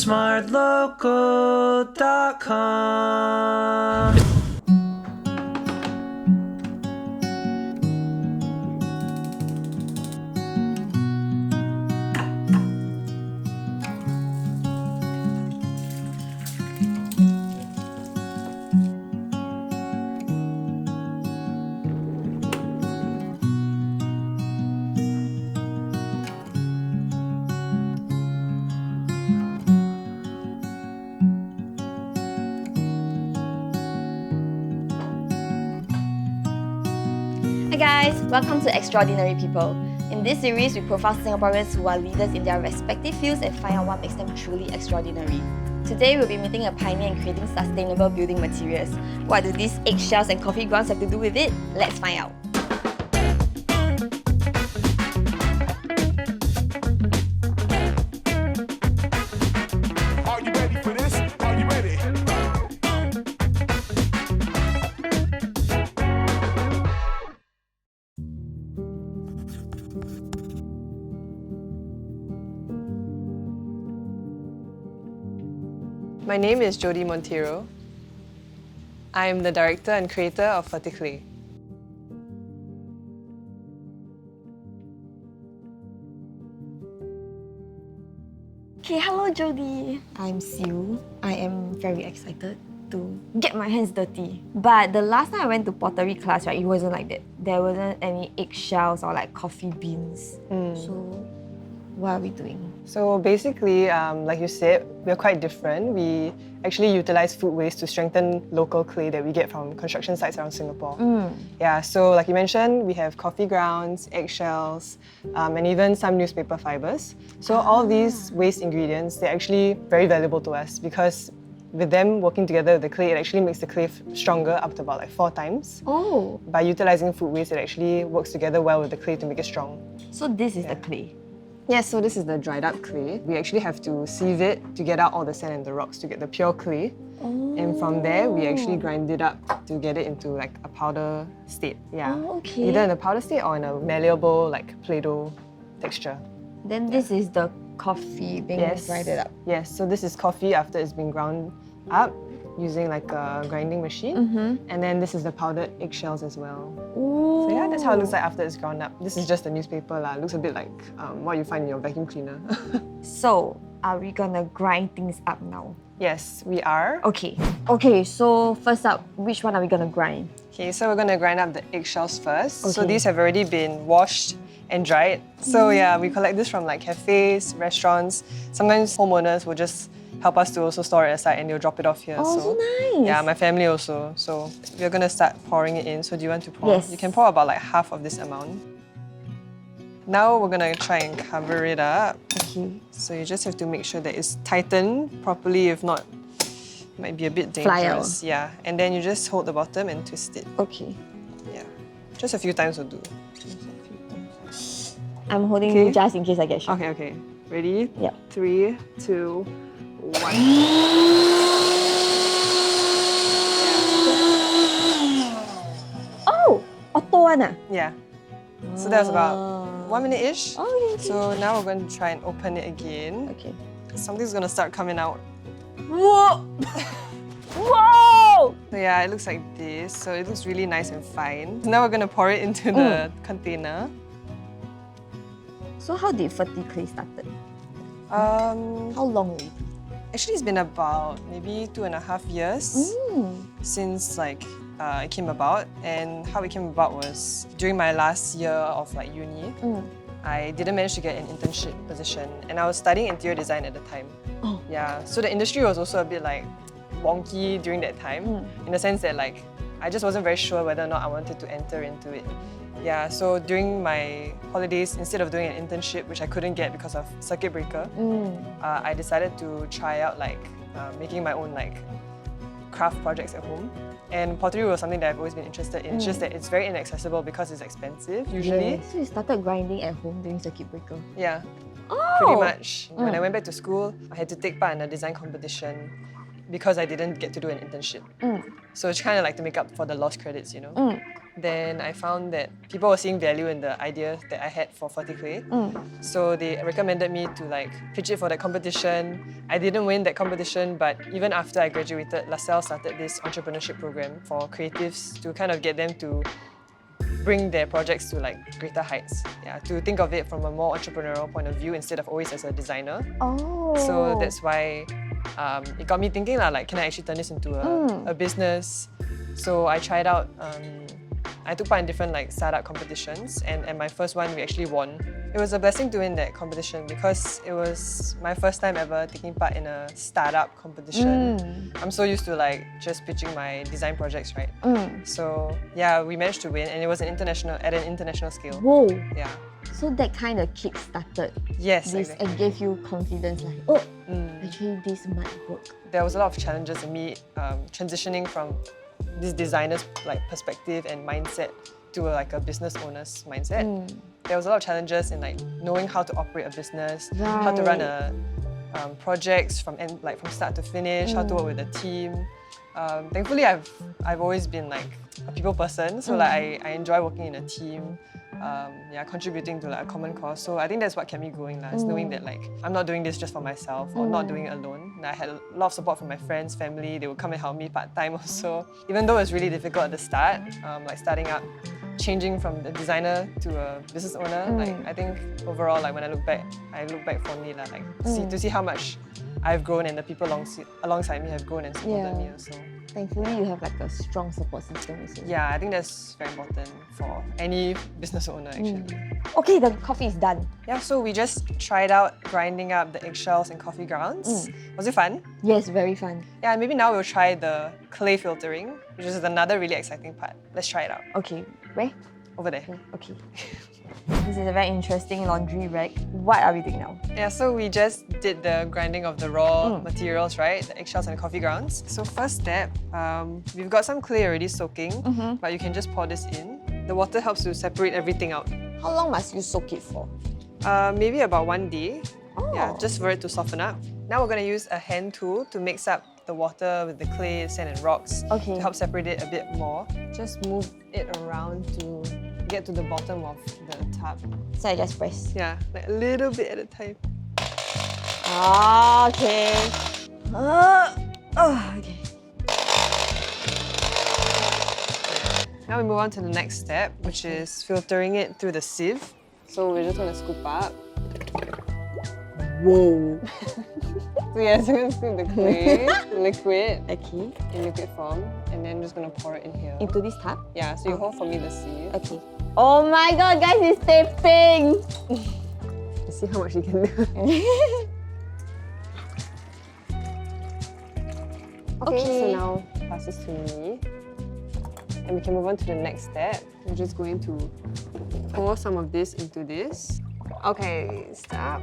TheSmartLocal.com. Hi guys, welcome to Extraordinary People. In this series, we profile Singaporeans who are leaders in their respective fields and find out what makes them truly extraordinary. Today, we'll be meeting a pioneer in creating sustainable building materials. What do these eggshells and coffee grounds have to do with it? Let's find out. Are you ready for this? Are you ready? My name is Jodie Monteiro. I am the director and creator of Clay. Okay, hello Jodie. I'm Siu. I am very excited to get my hands dirty. But the last time I went to pottery class, right, it wasn't like that. There wasn't any eggshells or like coffee beans. So, what are we doing? So basically, like you said, we're quite different. We actually utilize food waste to strengthen local clay that we get from construction sites around Singapore. Yeah, so like you mentioned, we have coffee grounds, eggshells, and even some newspaper fibers. So all these waste ingredients, they're actually very valuable to us because with them working together with the clay, it actually makes the clay stronger up to about like 4 times. Oh, By utilizing food waste, it actually works together well with the clay to make it strong. so this is the clay. Yes, so this is the dried up clay. We actually have to sieve it to get out all the sand and the rocks to get the pure clay. And from there, we actually grind it up to get it into like a powder state. Yeah. Oh, okay. Either in a powder state or in a malleable like Play-Doh texture. Then this is the coffee being grinded up. Yes, so this is coffee after it's been ground up using like a grinding machine. And then this is the powdered eggshells as well. Ooh. So yeah, that's how it looks like after it's ground up. This is just a newspaper lah. It looks a bit like what you find in your vacuum cleaner. So, are we gonna grind things up now? Yes, we are. Okay. Okay, so first up, which one are we gonna grind? Okay, so we're gonna grind up the eggshells first. So Okay. these have already been washed and dried. So yeah, we collect this from like cafes, restaurants. Sometimes homeowners will just help us to also store it aside and they'll drop it off here. Oh, so nice. Yeah, my family also. So we're gonna start pouring it in. So do you want to pour? Yes. You can pour about like half of this amount. Now we're gonna try and cover it up. Okay. So you just have to make sure that it's tightened properly. If not, it might be a bit Fly out. dangerous. Yeah, and then you just hold the bottom and twist it. Okay. Yeah, just a few times will do. I'm holding Okay. just in case I get shocked. Okay, okay. Ready? Yep. 3, 2, 1. Oh! Auto one ah? Yeah. So that was about 1 minute-ish. Oh, okay. So now we're going to try and open it again. Okay. Something's gonna start coming out. Whoa! Whoa! So yeah, it looks like this. So it looks really nice and fine. Now we're gonna pour it into the container. So how did Ferti Clay started? Um, How long already? Actually, it's been about maybe 2.5 years since like it came about. And how it came about was during my last year of like uni, I didn't manage to get an internship position, and I was studying interior design at the time. Oh. Yeah, so the industry was also a bit like wonky during that time, in the sense that like I just wasn't very sure whether or not I wanted to enter into it. Yeah, so during my holidays, instead of doing an internship, which I couldn't get because of circuit breaker, I decided to try out like making my own like craft projects at home. And pottery was something that I've always been interested in. It's just that it's very inaccessible because it's expensive usually. So you started grinding at home during circuit breaker? Yeah, Oh! pretty much. When I went back to school, I had to take part in a design competition. because I didn't get to do an internship. So it's kind of like to make up for the lost credits, you know. Then I found that people were seeing value in the ideas that I had for Clay. So they recommended me to like pitch it for that competition. I didn't win that competition, but even after I graduated, LaSalle started this entrepreneurship program for creatives to kind of get them to bring their projects to like greater heights. Yeah, to think of it from a more entrepreneurial point of view instead of always as a designer. So that's why it got me thinking like, can I actually turn this into a business? So I tried out. I took part in different like startup competitions, and my first one we actually won. It was a blessing to win that competition because it was my first time ever taking part in a startup competition. I'm so used to like just pitching my design projects, right? So yeah, we managed to win, and it was at an international scale. Whoa! Yeah. So that kind of kick-started Yes, this exactly. and gave you confidence like, actually this might work. There was a lot of challenges in me transitioning from this designer's like perspective and mindset to like a business owner's mindset. There was a lot of challenges in like knowing how to operate a business, how to run a projects from start to finish, how to work with a team. Thankfully, I've always been like a people person, so like I enjoy working in a team. Contributing to like a common cause. So I think that's what kept me going, is knowing that like I'm not doing this just for myself or not doing it alone. And I had a lot of support from my friends, family. They would come and help me part-time also. Even though it's really difficult at the start, like starting up, changing from the designer to a business owner, like I think overall, like when I look back fondly, like to see how much I've grown and the people alongside me have grown and supported me also. Thankfully, you have like a strong support system also. Yeah, I think that's very important for any business owner actually. Okay, the coffee is done. Yeah, so we just tried out grinding up the eggshells and coffee grounds. Was it fun? Yes, very fun. Yeah, and maybe now we'll try the clay filtering, which is another really exciting part. Let's try it out. Okay, where? Over there. Okay. This is a very interesting laundry rack. What are we doing now? Yeah, so we just did the grinding of the raw materials, right? The eggshells and the coffee grounds. So first step, we've got some clay already soaking, but you can just pour this in. The water helps to separate everything out. How long must you soak it for? Maybe about 1 day. Yeah, just for it to soften up. Now we're going to use a hand tool to mix up the water with the clay, sand and rocks to help separate it a bit more. Just move it around to get to the bottom of the tub. So I just press. Yeah, like a little bit at a time. Okay. Okay. Now we move on to the next step, which is filtering it through the sieve. So we're just going to scoop up. Whoa. So yeah, so we're going to scoop the clay, liquid, Okay. in liquid form, and then just going to pour it in here. Into this tub? Yeah, so you hold for me the sieve. Okay. Oh my god, guys, it's taping! Let's see how much you can do. Okay, so now pass this to me. And we can move on to the next step. We're just going to pour some of this into this. Okay, stop.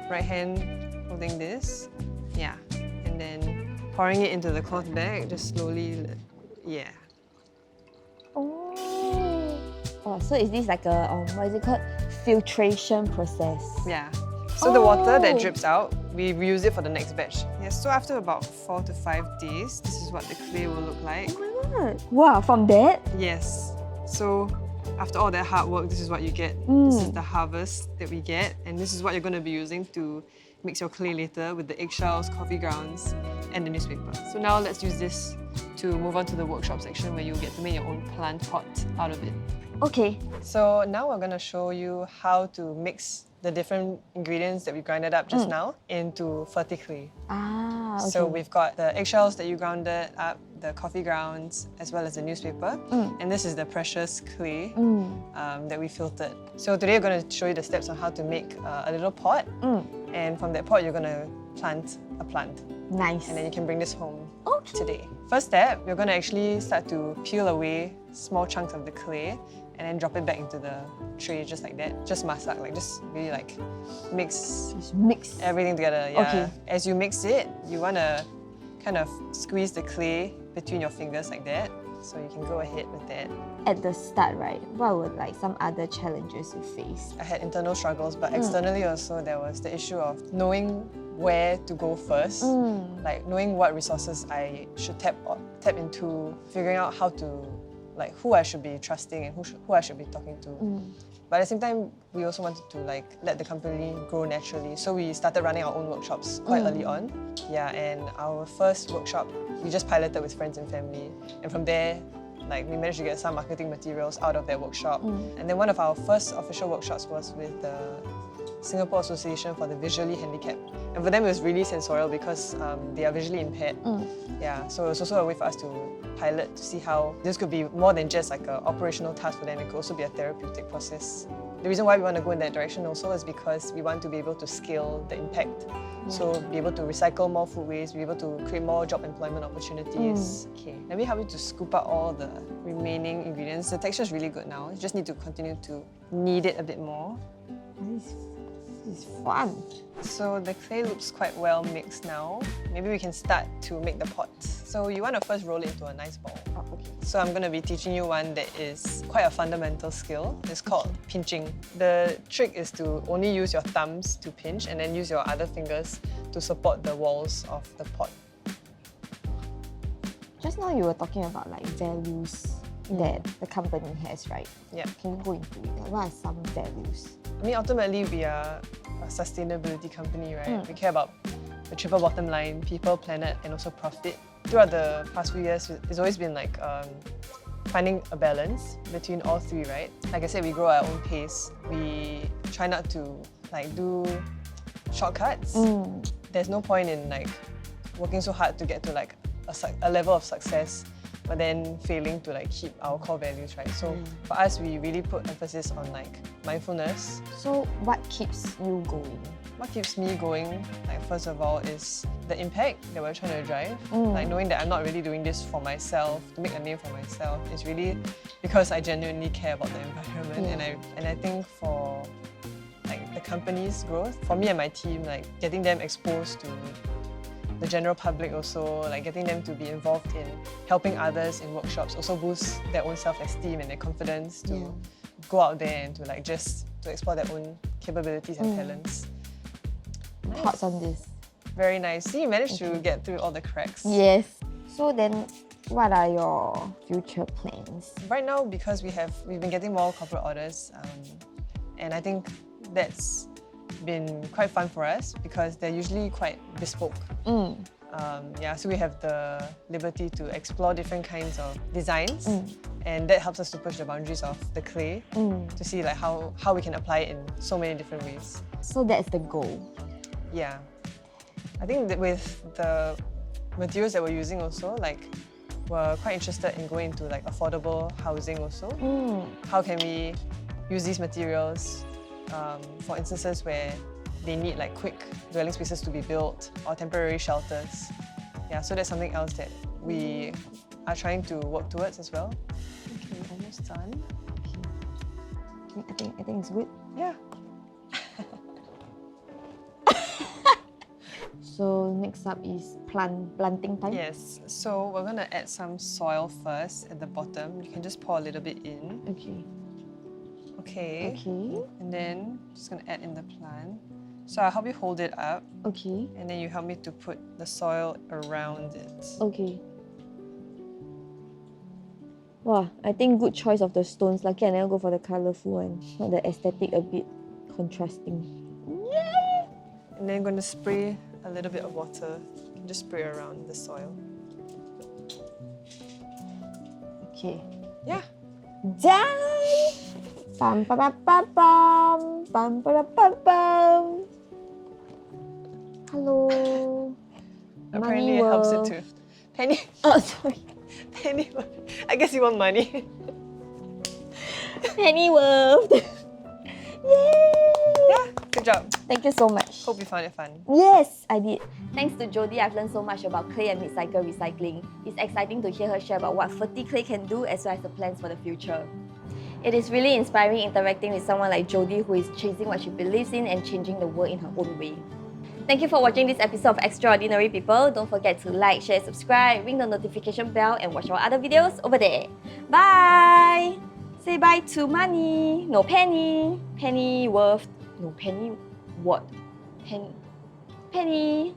Right hand holding this. Yeah. And then pouring it into the cloth bag, just slowly. Yeah. Oh, so is this like a, what is it called? Filtration process. Yeah. So the water that drips out, we reuse it for the next batch. Yeah, so after about 4 to 5 days, this is what the clay will look like. Oh my god. Wow, from that? Yes. So after all that hard work, this is what you get. This is the harvest that we get, and this is what you're going to be using to mix your clay later with the eggshells, coffee grounds, and the newspaper. So now let's use this to move on to the workshop section where you get to make your own plant pot out of it. Okay. So now we're going to show you how to mix the different ingredients that we grinded up just now into clay. Ah, okay. So we've got the eggshells that you grounded up, the coffee grounds, as well as the newspaper. And this is the precious clay that we filtered. So today we're going to show you the steps on how to make a little pot. And from that pot, you're going to plant a plant. Nice. And then you can bring this home today. Okay. First step, we're going to actually start to peel away small chunks of the clay and then drop it back into the tray just like that. Just masak, like just really like mix everything together. Yeah. Okay. As you mix it, you want to kind of squeeze the clay between your fingers like that. So you can go ahead with that. At the start, right, what were like some other challenges you faced? I had internal struggles, but externally also there was the issue of knowing where to go first, like knowing what resources I should tap into, figuring out how to, like who I should be trusting and who I should be talking to. But at the same time, we also wanted to like let the company grow naturally. So we started running our own workshops quite early on. Yeah, and our first workshop, we just piloted with friends and family. And from there, like we managed to get some marketing materials out of that workshop. And then one of our first official workshops was with the Singapore Association for the Visually Handicapped. And for them it was really sensorial because they are visually impaired. Yeah, so it was also a way for us to pilot to see how this could be more than just like an operational task for them, it could also be a therapeutic process. The reason why we want to go in that direction also is because we want to be able to scale the impact. So be able to recycle more food waste, be able to create more job employment opportunities. Okay, let me help you to scoop out all the remaining ingredients. The texture is really good now. You just need to continue to knead it a bit more. This is fun. So the clay looks quite well mixed now. Maybe we can start to make the pots. So you want to first roll it into a nice ball. Okay. So I'm going to be teaching you one that is quite a fundamental skill. It's called pinching. The trick is to only use your thumbs to pinch and then use your other fingers to support the walls of the pot. Just now you were talking about like values that the company has, right? Yeah. Can you go into it? Like, what are some values? I mean, ultimately, we are a sustainability company, right? We care about the triple bottom line, people, planet, and also profit. Throughout the past few years, it's always been like finding a balance between all three, right? Like I said, we grow at our own pace. We try not to like do shortcuts. There's no point in like working so hard to get to like a level of success, but then failing to like keep our core values, right? So for us, we really put emphasis on like mindfulness. So what keeps you going? What keeps me going, like first of all, is the impact that we're trying to drive. Like knowing that I'm not really doing this for myself, to make a name for myself. It's really because I genuinely care about the environment, and I think for like the company's growth, for me and my team, like getting them exposed to the general public also, like getting them to be involved in helping others in workshops also boosts their own self-esteem and their confidence to go out there and to like just to explore their own capabilities and talents. Nice. Thoughts on this? Very nice. See, you managed to get through all the cracks. Yes. So then, what are your future plans? Right now, because we've been getting more corporate orders, and I think that's been quite fun for us because they're usually quite bespoke. Yeah, so we have the liberty to explore different kinds of designs, and that helps us to push the boundaries of the clay to see like how we can apply it in so many different ways. So that's the goal. Yeah, I think that with the materials that we're using also, like we're quite interested in going into like affordable housing also. How can we use these materials for instances where they need like quick dwelling spaces to be built or temporary shelters. Yeah, so that's something else that we are trying to work towards as well. Okay, almost done. Okay. I think it's good. Yeah. So next up is planting time. Yes, so we're gonna add some soil first at the bottom. You can just pour a little bit in. Okay. Okay. Okay. And then just gonna add in the plant. So I'll help you hold it up, Okay. and then you help me to put the soil around it. Okay. Wow, I think good choice of the stones. Lucky I never go for the colourful one. Not the aesthetic, a bit contrasting. And then I'm going to spray a little bit of water. You can just spray around the soil. Okay. Yeah. Done! Bum ba ba ba bum. Bum ba ba bum. Hello. Apparently Money it helps it worth. too. Penny. Oh, sorry. Penny. I guess you want money. Pennyworth. Yay! Yeah. Good job. Thank you so much. Hope you found it fun. Yes, I did. Thanks to Jodie, I've learned so much about clay and mid-cycle recycling. It's exciting to hear her share about what Ferti Clay can do as well as the plans for the future. It is really inspiring interacting with someone like Jodie who is chasing what she believes in and changing the world in her own way. Thank you for watching this episode of Extraordinary People. Don't forget to like, share, subscribe, ring the notification bell and watch our other videos over there. Bye! Say bye to money. No penny. Penny worth. No penny what? Penny.